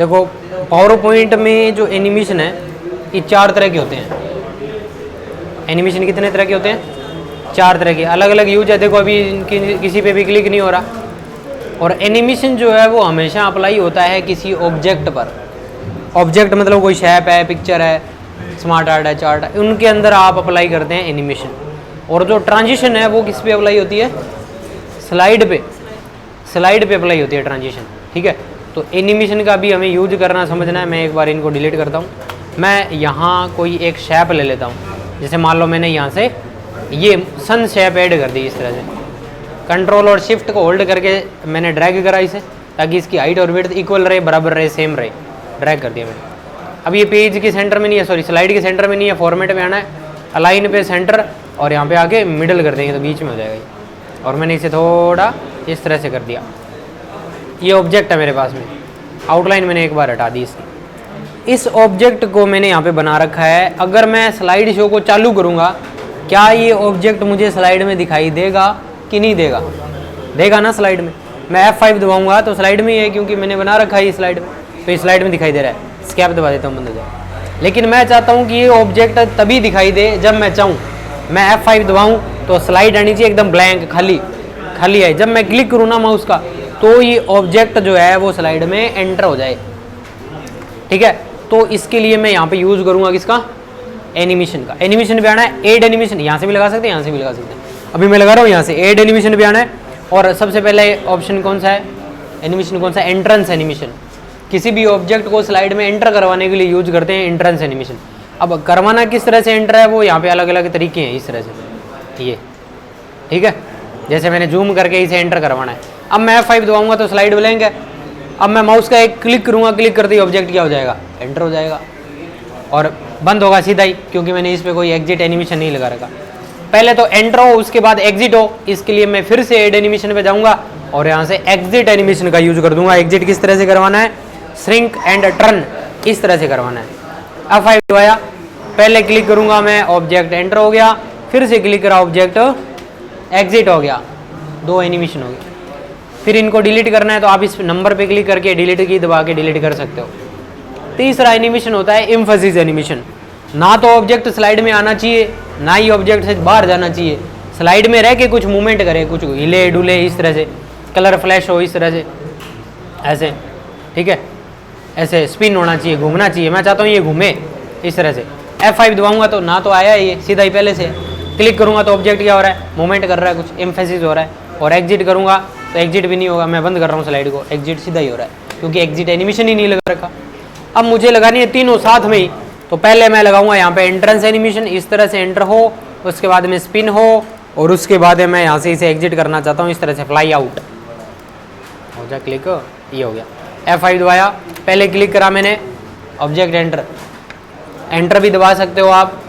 देखो power point में जो एनिमेशन है ये 4 तरह के होते हैं। एनिमेशन कितने तरह के होते हैं? 4 तरह के, अलग अलग यूज है। देखो अभी किसी पे भी क्लिक नहीं हो रहा। और एनिमेशन जो है वो हमेशा अप्लाई होता है किसी ऑब्जेक्ट पर। ऑब्जेक्ट मतलब कोई शेप है, पिक्चर है, स्मार्ट आर्ट है, चार्ट है, उनके अंदर आप अप्लाई करते हैं एनिमेशन। और जो ट्रांजिशन है वो किस पे अप्लाई होती है? स्लाइड पे। स्लाइड पे अप्लाई होती है ट्रांजिशन। ठीक है, तो एनिमेशन का भी हमें यूज करना समझना है। मैं एक बार इनको डिलीट करता हूँ। मैं यहाँ कोई एक शेप ले लेता हूँ। जैसे मान लो मैंने यहाँ से ये सन शेप ऐड कर दी। इस तरह से कंट्रोल और शिफ्ट को होल्ड करके मैंने ड्रैग करा इसे, ताकि इसकी हाइट और विड्थ इक्वल रहे, बराबर रहे, सेम रहे। ड्रैग कर दिया मैंने। अब ये पेज के सेंटर में नहीं है, सॉरी स्लाइड के सेंटर में नहीं है, फॉर्मेट में आना है, अलाइन पे सेंटर, और यहाँ पे आके मिडल कर देंगे तो बीच में हो जाएगा ये। और मैंने इसे थोड़ा इस तरह से कर दिया। ये ऑब्जेक्ट है मेरे पास में, आउटलाइन मैंने एक बार हटा दी इसकी। इस ऑब्जेक्ट को मैंने यहाँ पे बना रखा है। अगर मैं स्लाइड शो को चालू करूँगा, क्या ये ऑब्जेक्ट मुझे स्लाइड में दिखाई देगा कि नहीं देगा? देगा ना स्लाइड में। मैं F5 दबाऊंगा तो स्लाइड में ही है, क्योंकि मैंने बना रखा है ये स्लाइड में, तो ये स्लाइड में दिखाई दे रहा है। स्केप दबा देता हूँ, बंद हो जाए। लेकिन मैं चाहता हूँ कि ये ऑब्जेक्ट तभी दिखाई दे जब मैं चाहूँ। मैं F5 दबाऊँ तो स्लाइड आनी चाहिए एकदम ब्लैंक, खाली खाली है। जब मैं क्लिक करूँ ना माउस का, तो ये ऑब्जेक्ट जो है वो स्लाइड में एंटर हो जाए। ठीक है, तो इसके लिए मैं यहाँ पे यूज करूँगा किसका? एनिमेशन का। एनिमेशन पे आना है, एड एनिमेशन। यहाँ से भी लगा सकते हैं, यहाँ से भी लगा सकते हैं। अभी मैं लगा रहा हूँ यहाँ से, एड एनिमेशन पे आना है। और सबसे पहले ऑप्शन कौन सा है? एनिमेशन कौन सा? Entrance animation. किसी भी ऑब्जेक्ट को स्लाइड में एंटर करवाने के लिए यूज करते हैं एंट्रेंस एनिमेशन। अब करवाना किस तरह से एंटर है वो यहाँ पे अलग अलग तरीके हैं। इस तरह से ये, ठीक है, जैसे मैंने जूम करके इसे एंटर करवाना है। अब मैं F5 दबाऊंगा तो स्लाइड ब्लैंक है। अब मैं माउस का एक क्लिक करूँगा, क्लिक करते ही ऑब्जेक्ट क्या हो जाएगा? एंटर हो जाएगा। और बंद होगा सीधा ही, क्योंकि मैंने इस पर कोई एग्जिट एनिमेशन नहीं लगा रखा। पहले तो एंटर हो, उसके बाद एग्जिट हो। इसके लिए मैं फिर से एड एनिमेशन पे जाऊंगा और यहाँ से एग्जिट एनिमेशन का यूज कर दूंगा। एग्जिट किस तरह से करवाना है? श्रिंक एंड टर्न, इस तरह से करवाना है। F5 दबाया, पहले क्लिक करूंगा मैं, ऑब्जेक्ट एंटर हो गया, फिर से क्लिक करा, ऑब्जेक्ट एग्जिट हो गया। 2 एनिमेशन हो गए। फिर इनको डिलीट करना है तो आप इस नंबर पे क्लिक करके डिलीट की दबा के डिलीट कर सकते हो। तीसरा एनिमेशन होता है एम्फेसिस एनिमेशन। ना तो ऑब्जेक्ट स्लाइड में आना चाहिए, ना ही ऑब्जेक्ट से बाहर जाना चाहिए। स्लाइड में रह के कुछ मूवमेंट करे, कुछ हिले डुले, इस तरह से कलर फ्लैश हो, इस तरह से ऐसे, ठीक है, ऐसे स्पिन होना चाहिए, घूमना चाहिए। मैं चाहता हूँ ये घूमे इस तरह से। F5 दबाऊंगा तो ना तो आया ये, सीधा ही पहले से। क्लिक करूँगा तो ऑब्जेक्ट क्या हो रहा है? मूवमेंट कर रहा है, कुछ एम्फेसिस हो रहा है। और एग्जिट करूँगा तो एग्जिट भी नहीं होगा। मैं बंद कर रहा हूँ स्लाइड को, एग्जिट सीधा ही हो रहा है, क्योंकि एग्जिट एनिमेशन ही नहीं लगा रखा। अब मुझे लगानी है तीनों साथ में ही। तो पहले मैं लगाऊंगा यहाँ पे एंट्रेंस एनिमेशन, इस तरह से एंटर हो, उसके बाद में स्पिन हो, और उसके बाद मैं यहाँ से इसे एग्जिट करना चाहता हूँ, इस तरह से फ्लाई आउट हो जाए। क्लिक, ये हो गया। F5 दबाया, पहले क्लिक करा मैंने, ऑब्जेक्ट एंटर, एंटर भी दबा सकते हो आप,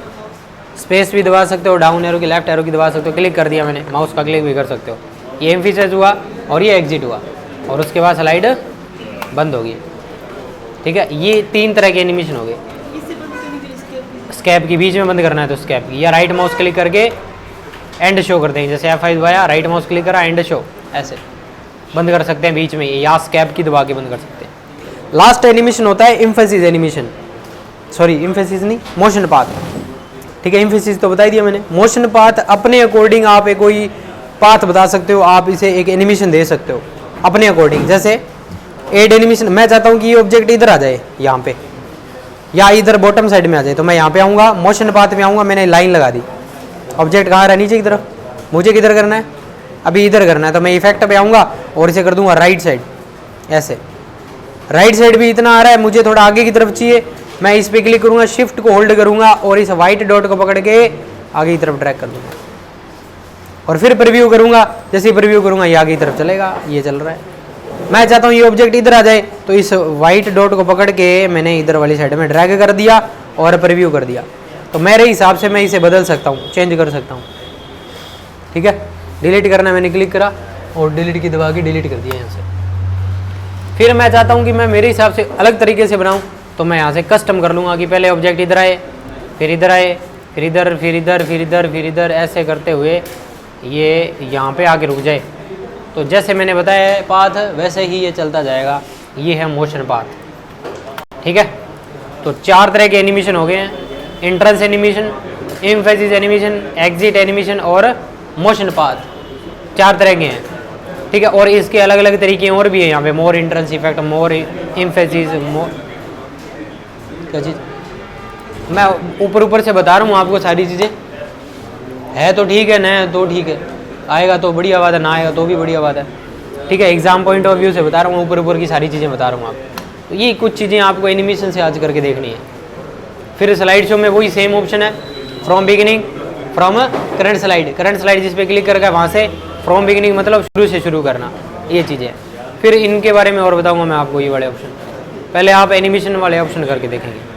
स्पेस भी दबा सकते हो, डाउन एरो की, लेफ्ट एरो की दबा सकते हो। क्लिक कर दिया मैंने, माउस का क्लिक भी कर सकते हो। ये एम्फेसिस हुआ और ये एग्जिट हुआ, और उसके बाद स्लाइड बंद होगी। ठीक है, ये 3 तरह के एनिमेशन हो गए। स्कैप की बीच में बंद करना है तो स्कैप की, या राइट माउस क्लिक करके एंड शो करते हैं। जैसे F5 दबाया, राइट माउस क्लिक करा, एंड शो, ऐसे बंद कर सकते हैं बीच में, या स्कैप की दबा के बंद कर सकते हैं। लास्ट एनिमेशन होता है एम्फेसिस एनिमेशन, सॉरी एम्फेसिस नहीं, मोशन पाथ। ठीक है, एम्फेसिस तो बता दिया मैंने। मोशन पाथ अपने अकॉर्डिंग आप एक कोई पाथ बता सकते हो, आप इसे एक एनिमेशन दे सकते हो अपने अकॉर्डिंग। जैसे एड एनिमेशन, मैं चाहता हूँ कि ये ऑब्जेक्ट इधर आ जाए यहाँ पे, या इधर बॉटम साइड में आ जाए, तो मैं यहाँ पे आऊँगा, मोशन पाथ में आऊँगा, मैंने लाइन लगा दी। ऑब्जेक्ट कहाँ रहा? नीचे की तरफ। मुझे किधर करना है? अभी इधर करना है, तो मैं इफेक्ट पे आऊँगा और इसे कर दूंगा राइट साइड, ऐसे। राइट साइड भी इतना आ रहा है, मुझे थोड़ा आगे की तरफ चाहिए, मैं इस पर क्लिक करूँगा, शिफ्ट को होल्ड करूँगा और इस वाइट डॉट को पकड़ के आगे की तरफ ड्रैग कर दूँगा, और फिर प्रीव्यू करूँगा। जैसे ही प्रीव्यू करूँगा ये आगे की तरफ चलेगा, ये चल रहा है। मैं चाहता हूँ ये ऑब्जेक्ट इधर आ जाए, तो इस वाइट डॉट को पकड़ के मैंने इधर वाली साइड में ड्रैग कर दिया और प्रीव्यू कर दिया। तो मेरे हिसाब से मैं इसे बदल सकता हूँ, चेंज कर सकता हूँ। ठीक है, डिलीट करना, मैंने क्लिक करा और डिलीट की दबा के डिलीट कर दिया यहाँ से। फिर मैं चाहता हूँ कि मैं मेरे हिसाब से अलग तरीके से बनाऊँ, तो मैं यहाँ से कस्टम कर लूँगा कि पहले ऑब्जेक्ट इधर आए, फिर इधर आए, फिर इधर, फिर इधर, फिर इधर, फिर इधर, ऐसे करते हुए ये यहाँ पे आके रुक जाए। तो जैसे मैंने बताया है पाथ, वैसे ही ये चलता जाएगा। ये है मोशन पाथ। ठीक है। तो 4 तरह के एनिमेशन हो गए हैं, entrance animation, emphasis animation, exit animation और मोशन पाथ, 4 तरह के हैं, ठीक है। और इसके अलग अलग तरीके और भी है यहाँ पे, मोर एंट्रेंस इफेक्ट, मोर एम्फेसिस, मोर क्या चीज़, मैं ऊपर ऊपर से बता रहा हूँ आपको सारी चीज़ें, है तो ठीक है, न तो ठीक है, आएगा तो बढ़िया बात है, ना आएगा तो भी बढ़िया बात है, ठीक है। एग्जाम पॉइंट ऑफ व्यू से बता रहा हूँ, ऊपर ऊपर की सारी चीज़ें बता रहा हूँ आपको। तो ये कुछ चीज़ें आपको एनिमेशन से आज करके देखनी है। फिर स्लाइड शो में वही सेम ऑप्शन है, from beginning, from current slide जिस पे क्लिक करके वहाँ से फ्रॉम बिगिनिंग मतलब शुरू से शुरू करना, ये चीज़ें हैं। फिर इनके बारे में और बताऊँगा मैं आपको, ये वाले ऑप्शन, पहले आप एनिमेशन वाले ऑप्शन करके देखेंगे।